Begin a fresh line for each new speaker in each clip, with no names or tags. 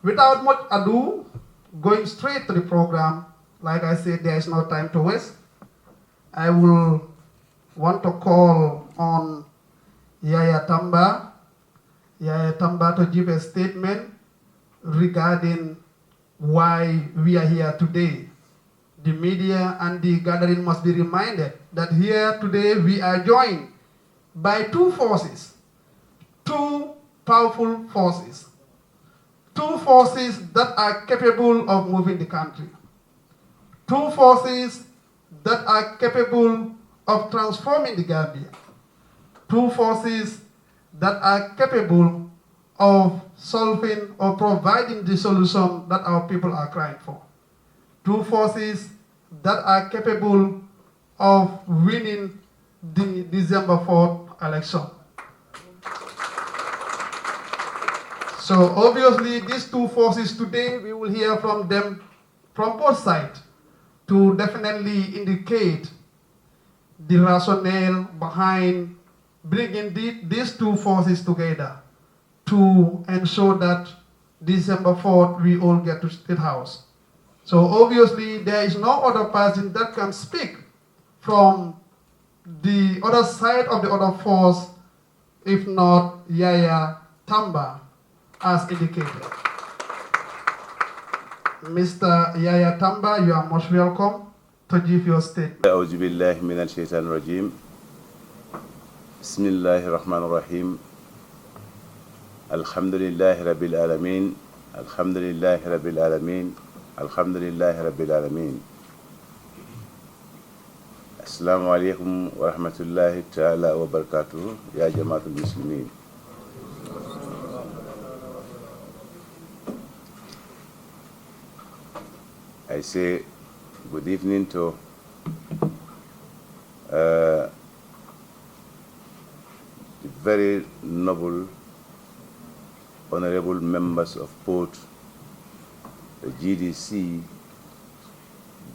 Without much ado, going straight to the program, like I said, there is no time to waste. I will want to call on Yaya Tamba to give a statement regarding why we are here today. The media and the gathering must be reminded that here today we are joined by two forces, two powerful forces, two forces that are capable of moving the country, two forces that are capable of transforming the Gambia, two forces that are capable of solving or providing the solution that our people are crying for, two forces that are capable of winning the December 4th election. So obviously these two forces today, we will hear from them from both sides to definitely indicate the rationale behind bringing these two forces together to ensure that December 4th we all get to State House. So obviously there is no other person that can speak from the other side of the other force if not Yaya Tamba as indicated. Mr. Yaya Tamba, you are most welcome to give your statement.
أعوذ بالله من الشيطان الرجيم بسم الله الرحمن الرحيم الحمد لله رب العالمين الحمد لله رب العالمين الحمد لله رب العالمين السلام عليكم ورحمة الله تعالى وبركاته يا جماعة المسلمين. I say good evening to the very noble, honorable members of both the GDC,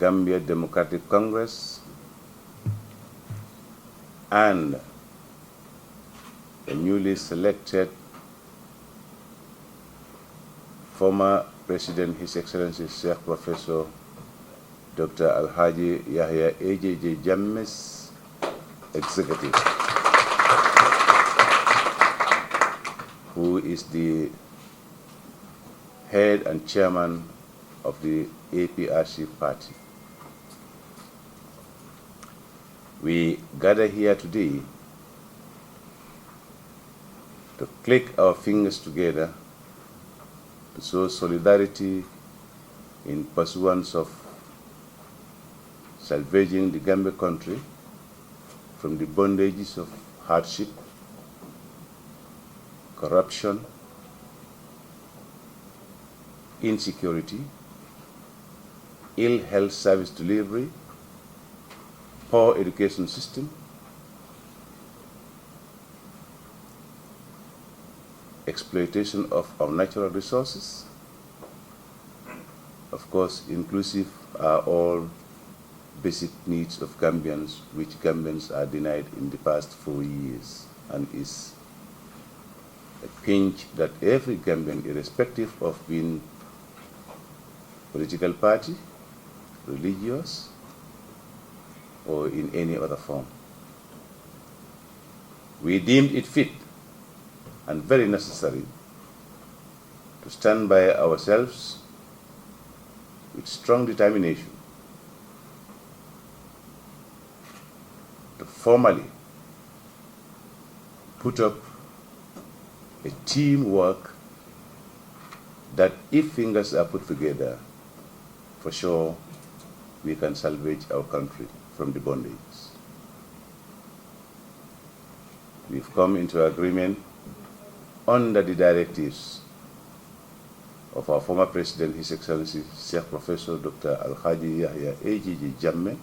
Gambia Democratic Congress, and the newly selected former President, His Excellency Sheikh Professor Dr. Alhaji Yahya AJJ Jammes, Executive, who is the head and chairman of the APRC party. We gather here today to click our fingers together to show solidarity in pursuance of salvaging the Gambia country from the bondages of hardship, corruption, insecurity, ill health service delivery, poor education system, exploitation of our natural resources. Of course, inclusive are all basic needs of Gambians, which Gambians are denied in the past 4 years, and is a pinch that every Gambian, irrespective of being political party, religious, or in any other form. We deemed it fit and very necessary to stand by ourselves with strong determination to formally put up a teamwork that, if fingers are put together, for sure we can salvage our country from the bondage. We've come into agreement under the directives of our former President, His Excellency Sheikh Professor Dr. Alhaji Yahya AJJ Jammeh,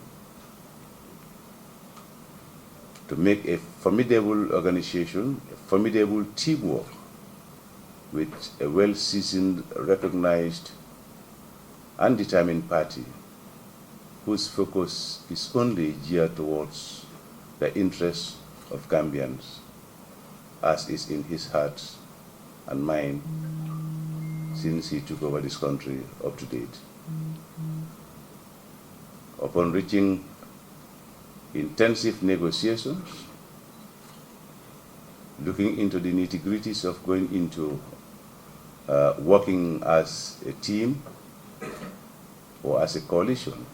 to make a formidable organization, a formidable teamwork with a well-seasoned, recognized, and determined party whose focus is only geared towards the interests of Gambians, as is in his heart and mind since he took over this country up to date. Upon reaching intensive negotiations, looking into the nitty-gritties of going into working as a team or as a coalition,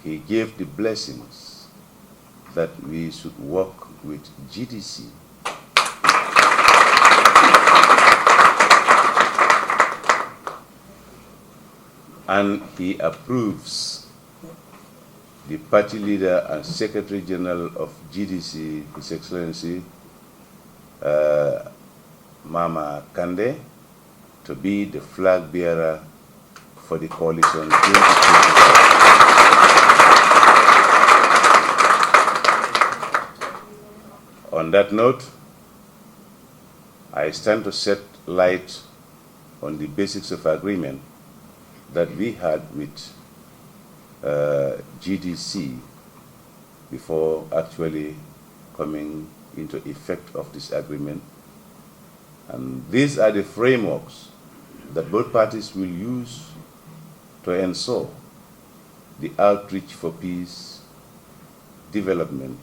he gave the blessings that we should work with GDC and he approves the party leader and Secretary General of GDC, His Excellency Mama Kande, to be the flag bearer for the coalition 2025. On that note, I stand to set light on the basics of agreement that we had with GDC before actually coming into effect of this agreement. And these are the frameworks that both parties will use to ensure the outreach for peace, development,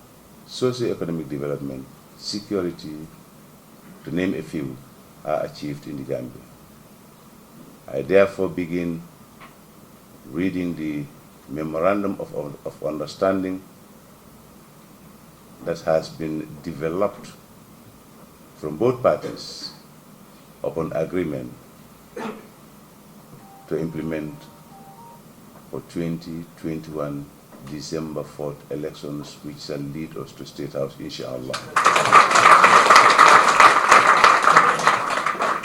socio-economic development, security, to name a few, are achieved in the Gambia. I therefore begin reading the Memorandum of Understanding that has been developed from both parties upon agreement to implement for 2021 December 4th elections, which shall lead us to State House, inshallah.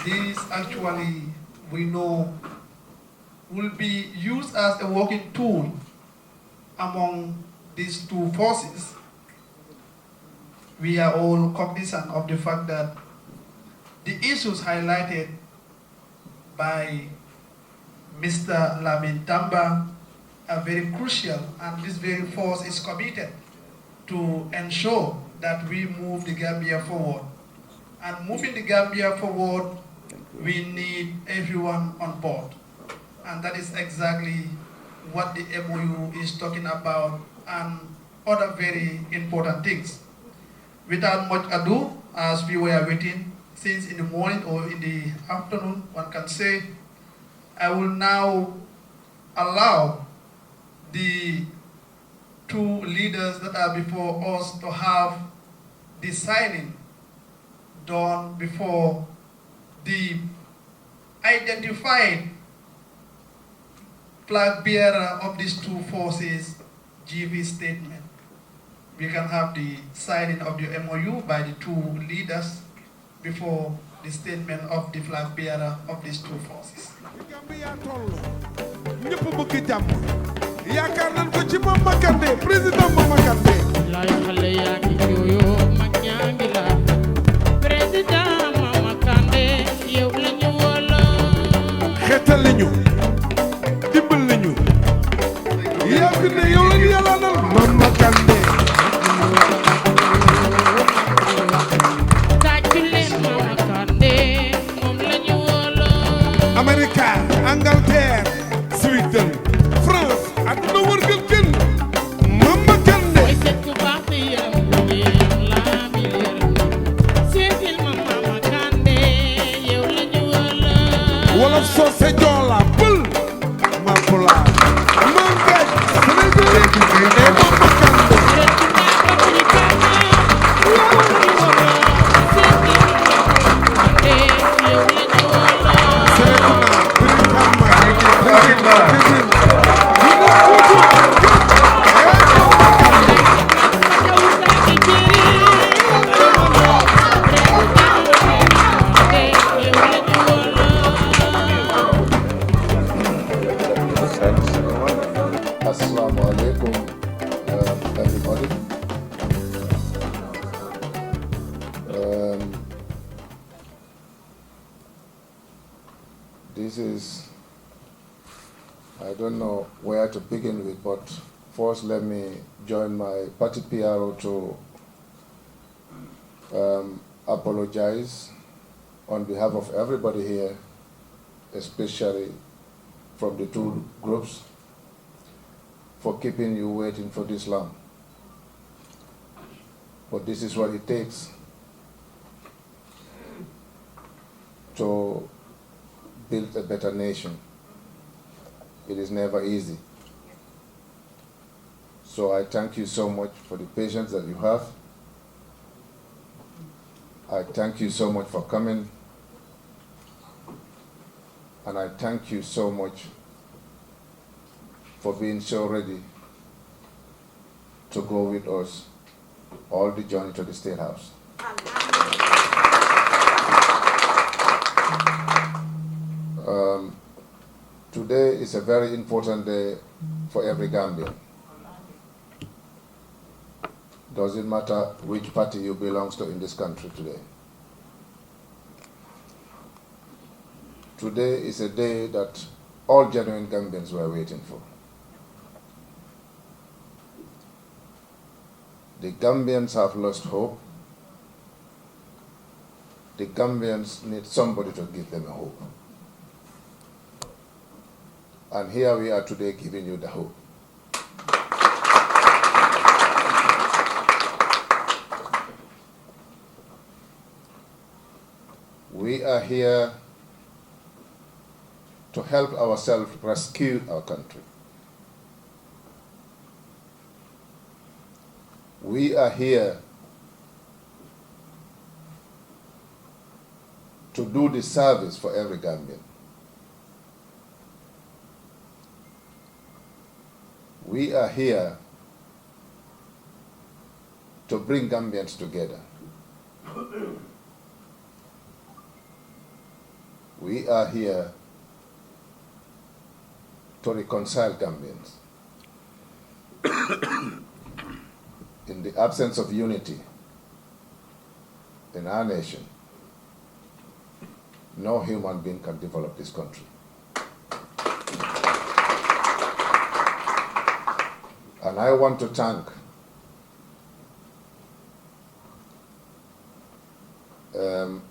These actually, we know, will be used as a working tool among these two forces. We are all cognizant of the fact that the issues highlighted by Mr. Lamin Tamba are very crucial, and this very force is committed to ensure that we move the Gambia forward. And moving the Gambia forward, we need everyone on board. And that is exactly what the MOU is talking about, and other very important things. Without much ado, as we were waiting since in the morning or in the afternoon, one can say, I will now allow the two leaders that are before us to have the signing done before the identified flag bearer of these two forces give his statement. We can have the signing of the MOU by the two leaders before the statement of the flag bearer of these two forces.
America, Angleterre, Sweden, France, ak no wërgal kenn Mama Kandeh wolof soose joola pël ma pulaar man gaj Sénégal e Mama
Assalamu alaikum, everybody. This is, I don't know where to begin with, but first let me join my party PRO to apologize on behalf of everybody here, especially from the two groups, for keeping you waiting for this long. But this is what it takes to build a better nation. It is never easy. So I thank you so much for the patience that you have. I thank you so much for coming. And I thank you so much for being so ready to go with us all the journey to the State House. Today is a very important day for every Gambian. Doesn't matter which party you belong to in this country today. Today is a day that all genuine Gambians were waiting for. The Gambians have lost hope. The Gambians need somebody to give them a hope. And here we are today giving you the hope. We are here to help ourselves rescue our country. We are here to do the service for every Gambian. We are here to bring Gambians together. We are here to reconcile Gambians. In the absence of unity in our nation, no human being can develop this country. And I want to thank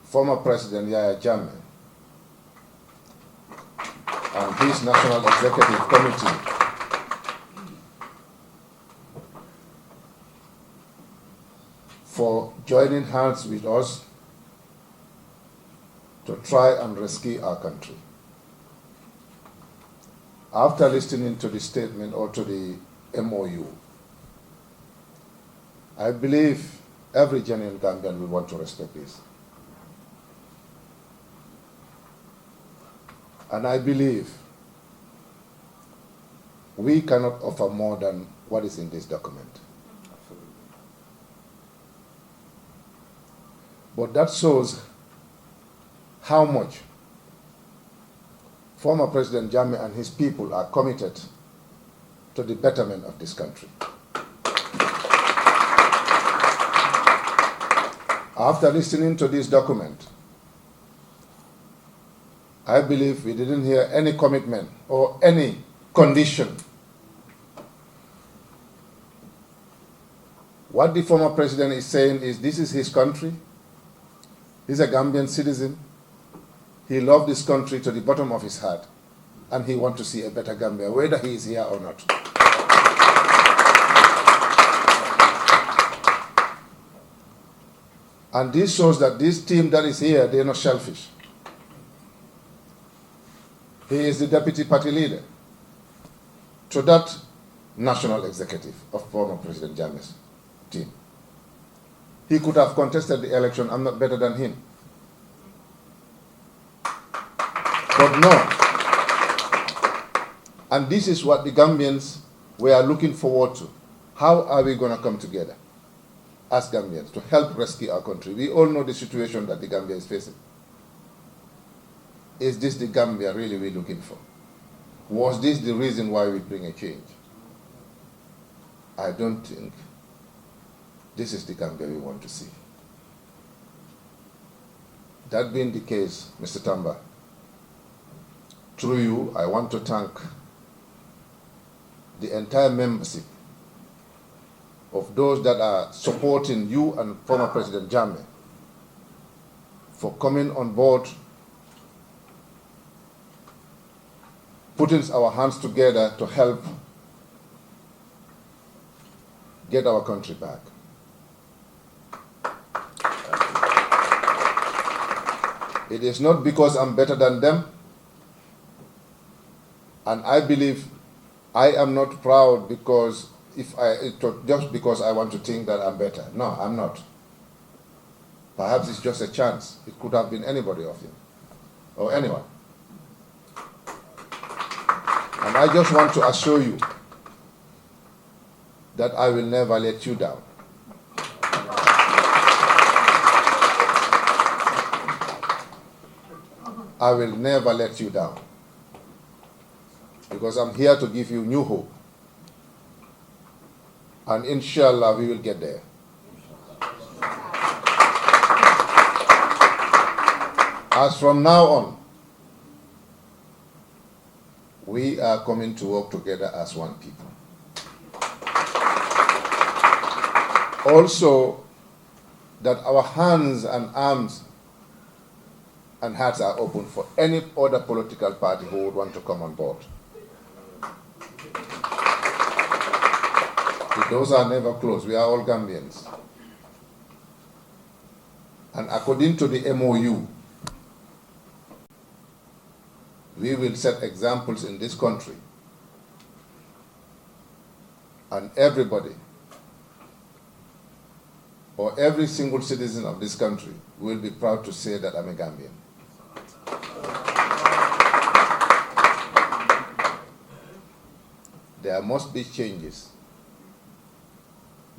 former President Yahya Jammeh and his National Executive Committee for joining hands with us to try and rescue our country. After listening to the statement or to the MOU, I believe every genuine Gambian will want to respect this. And I believe we cannot offer more than what is in this document. But that shows how much former President Jammeh and his people are committed to the betterment of this country. After listening to this document, I believe we didn't hear any commitment or any condition. What the former president is saying is this is his country. He's a Gambian citizen. He loved this country to the bottom of his heart, and he wants to see a better Gambia, whether he is here or not. And this shows that this team that is here, they're not selfish. He is the deputy party leader to that national executive of former President Jammeh's team. He could have contested the election. I'm not better than him. But no. And this is what the Gambians were looking forward to. How are we going to come together as Gambians to help rescue our country? We all know the situation that the Gambia is facing. Is this the Gambia really we're looking for? Was this the reason why we bring a change? I don't think this is the Gambia we want to see. That being the case, Mr. Tamba, through you, I want to thank the entire membership of those that are supporting you and former President Jammeh for coming on board, putting our hands together to help get our country back. It is not because I'm better than them, and I believe I am not proud because just because I want to think that I'm better. No, I'm not. Perhaps it's just a chance. It could have been anybody of you or anyone. And I just want to assure you that I will never let you down. I will never let you down, because I'm here to give you new hope. And inshallah, we will get there. As from now on, we are coming to work together as one people. Also, that our hands and arms and hearts are open for any other political party who would want to come on board. The doors are never closed. We are all Gambians. And according to the MOU, we will set examples in this country. And everybody, or every single citizen of this country, will be proud to say that I'm a Gambian. There must be changes,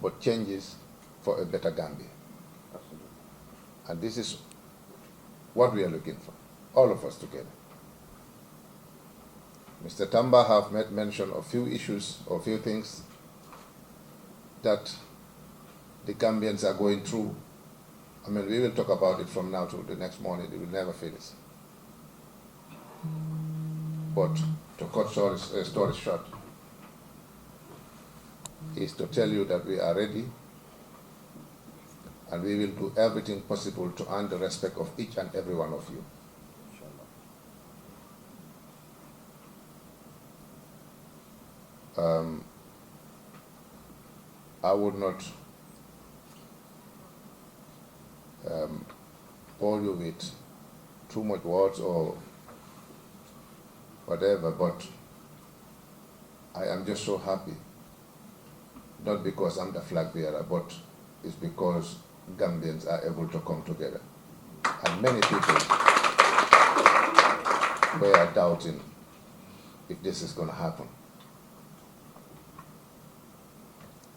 but changes for a better Gambia. And this is what we are looking for, all of us together. Mr. Tamba have made mention of few issues or few things that the Gambians are going through. I mean, we will talk about it from now to the next morning. It will never finish. But to cut story short, is to tell you that we are ready, and we will do everything possible to earn the respect of each and every one of you. I would not bore you with too much words or whatever, but I am just so happy. Not because I'm the flag bearer, but it's because Gambians are able to come together. And many people were doubting if this is going to happen.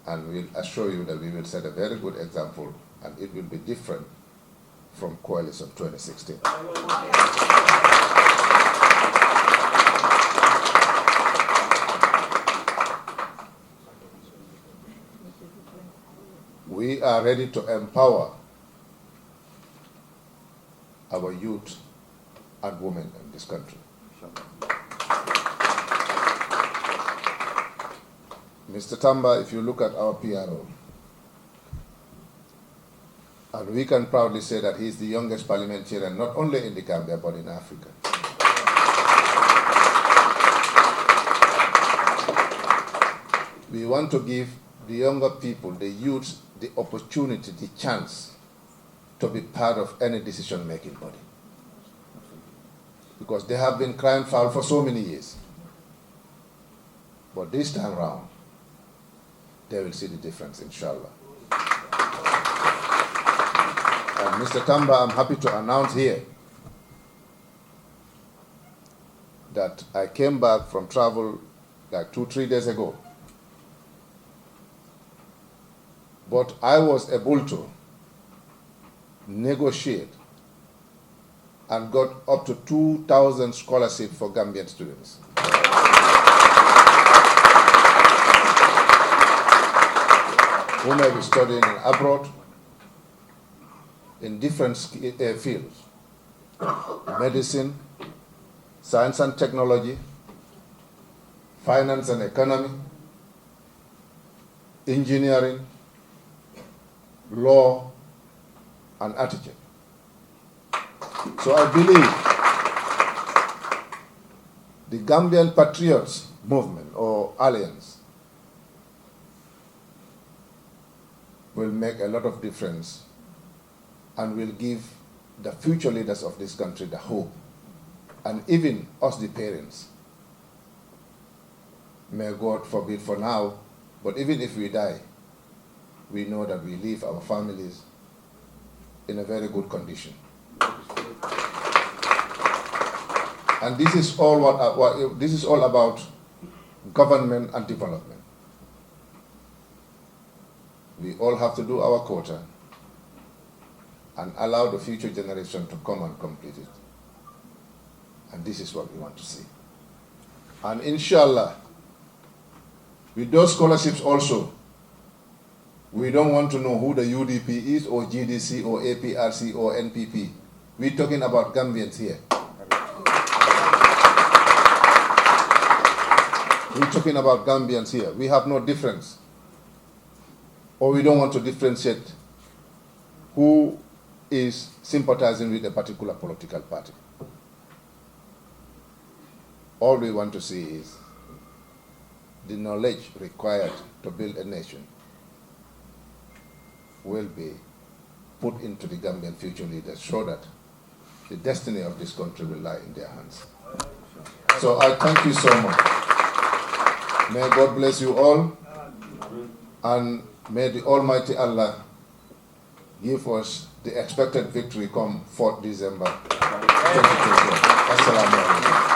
And we'll assure you that we will set a very good example, and it will be different from Coalition 2016. We are ready to empower our youth and women in this country. Mr. Tamba, if you look at our PRO, and we can proudly say that he is the youngest parliamentarian, not only in the Gambia, but in Africa. We want to give the younger people, the youth, the opportunity, the chance to be part of any decision-making body. Because they have been crying foul for so many years. But this time around, they will see the difference, inshallah. And Mr. Tamba, I'm happy to announce here that I came back from travel like 2-3 days ago. But I was able to negotiate and got up to 2,000 scholarships for Gambian students. Who may be studying abroad in different fields: medicine, science and technology, finance and economy, engineering, law, and architecture. So I believe the Gambian Patriots movement or alliance will make a lot of difference and will give the future leaders of this country the hope, and even us, the parents. May God forbid for now, but even if we die, we know that we leave our families in a very good condition. And this is all this is all about government and development. We all have to do our quota and allow the future generation to come and complete it. And this is what we want to see. And inshallah, with those scholarships also, we don't want to know who the UDP is or GDC or APRC or NPP. We're talking about Gambians here. We're talking about Gambians here. We have no difference. Or we don't want to differentiate who is sympathizing with a particular political party. All we want to see is the knowledge required to build a nation will be put into the Gambian future leaders so that the destiny of this country will lie in their hands. So I thank you so much. May God bless you all, and may the Almighty Allah give us the expected victory come 4th December 2021. Assalamu alaikum.